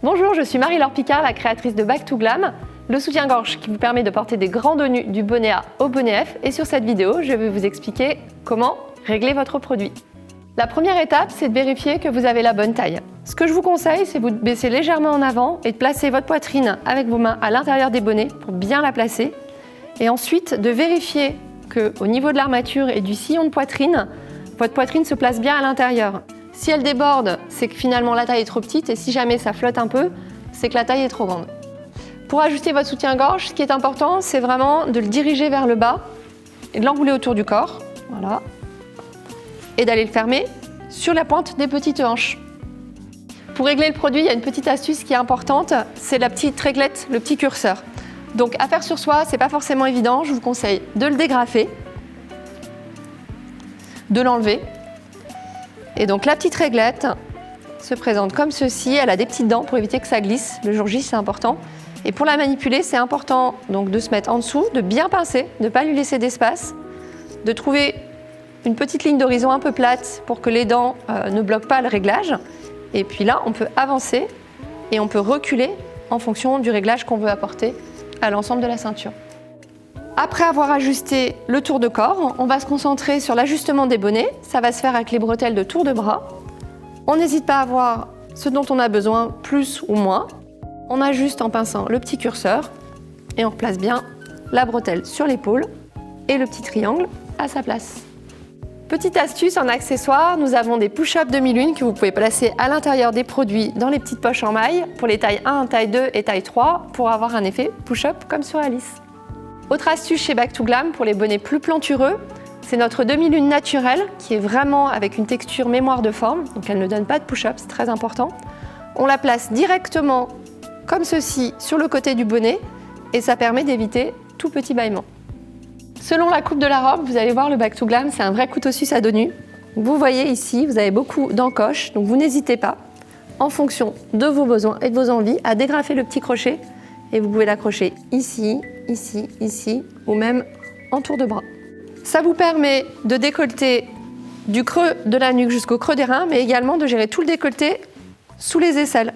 Bonjour, je suis Marie-Laure Picard, la créatrice de Back to Glam, le soutien-gorge qui vous permet de porter des grands dos nus du bonnet A au bonnet F. Et sur cette vidéo, je vais vous expliquer comment régler votre produit. La première étape, c'est de vérifier que vous avez la bonne taille. Ce que je vous conseille, c'est de vous baisser légèrement en avant et de placer votre poitrine avec vos mains à l'intérieur des bonnets pour bien la placer. Et ensuite, de vérifier qu'au niveau de l'armature et du sillon de poitrine, votre poitrine se place bien à l'intérieur. Si elle déborde, c'est que finalement la taille est trop petite, et si jamais ça flotte un peu, c'est que la taille est trop grande. Pour ajuster votre soutien-gorge, ce qui est important, c'est vraiment de le diriger vers le bas et de l'enrouler autour du corps, voilà, et d'aller le fermer sur la pointe des petites hanches. Pour régler le produit, il y a une petite astuce qui est importante, c'est la petite réglette, le petit curseur. Donc à faire sur soi, c'est pas forcément évident, je vous conseille de le dégrafer, de l'enlever. Et donc la petite réglette se présente comme ceci, elle a des petites dents pour éviter que ça glisse, le jour J c'est important. Et pour la manipuler, c'est important donc de se mettre en dessous, de bien pincer, de ne pas lui laisser d'espace, de trouver une petite ligne d'horizon un peu plate pour que les dents ne bloquent pas le réglage. Et puis là, on peut avancer et on peut reculer en fonction du réglage qu'on veut apporter à l'ensemble de la ceinture. Après avoir ajusté le tour de corps, on va se concentrer sur l'ajustement des bonnets. Ça va se faire avec les bretelles de tour de bras. On n'hésite pas à voir ce dont on a besoin, plus ou moins. On ajuste en pinçant le petit curseur et on replace bien la bretelle sur l'épaule et le petit triangle à sa place. Petite astuce en accessoire, nous avons des push-up demi-lune que vous pouvez placer à l'intérieur des produits dans les petites poches en maille pour les tailles 1, taille 2 et taille 3 pour avoir un effet push-up comme sur Alice. Autre astuce chez Back to Glam pour les bonnets plus plantureux, c'est notre demi-lune naturelle qui est vraiment avec une texture mémoire de forme, donc elle ne donne pas de push-up, c'est très important. On la place directement comme ceci sur le côté du bonnet et ça permet d'éviter tout petit bâillement. Selon la coupe de la robe, vous allez voir le Back to Glam, c'est un vrai couteau suisse à dos nus. Vous voyez ici, vous avez beaucoup d'encoches, donc vous n'hésitez pas, en fonction de vos besoins et de vos envies, à dégrafer le petit crochet et vous pouvez l'accrocher ici, ici, ici ou même en tour de bras. Ça vous permet de décolleter du creux de la nuque jusqu'au creux des reins, mais également de gérer tout le décolleté sous les aisselles.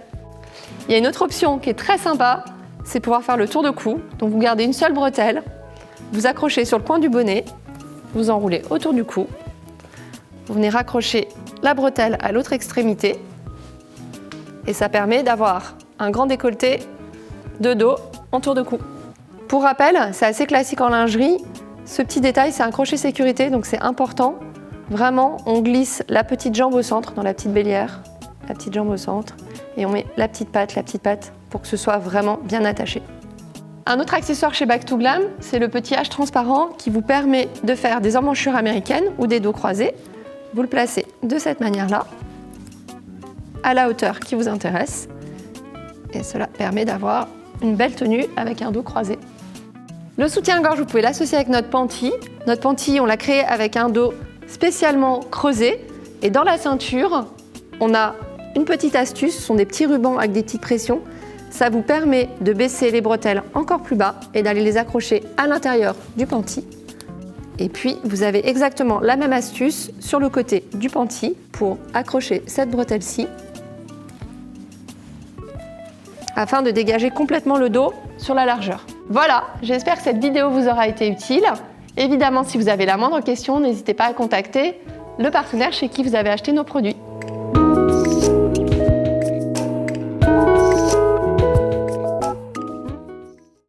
Il y a une autre option qui est très sympa, c'est pouvoir faire le tour de cou. Donc vous gardez une seule bretelle, vous accrochez sur le coin du bonnet, vous enroulez autour du cou, vous venez raccrocher la bretelle à l'autre extrémité et ça permet d'avoir un grand décolleté de dos en tour de cou. Pour rappel, c'est assez classique en lingerie, ce petit détail c'est un crochet sécurité donc c'est important. Vraiment, on glisse la petite jambe au centre dans la petite bélière, la petite jambe au centre et on met la petite patte pour que ce soit vraiment bien attaché. Un autre accessoire chez Back to Glam, c'est le petit H transparent qui vous permet de faire des emmanchures américaines ou des dos croisés. Vous le placez de cette manière-là, à la hauteur qui vous intéresse et cela permet d'avoir une belle tenue avec un dos croisé. Le soutien-gorge, vous pouvez l'associer avec notre panty. Notre panty, on l'a créé avec un dos spécialement creusé. Et dans la ceinture, on a une petite astuce, ce sont des petits rubans avec des petites pressions. Ça vous permet de baisser les bretelles encore plus bas et d'aller les accrocher à l'intérieur du panty. Et puis, vous avez exactement la même astuce sur le côté du panty pour accrocher cette bretelle-ci afin de dégager complètement le dos sur la largeur. Voilà, j'espère que cette vidéo vous aura été utile. Évidemment, si vous avez la moindre question, n'hésitez pas à contacter le partenaire chez qui vous avez acheté nos produits.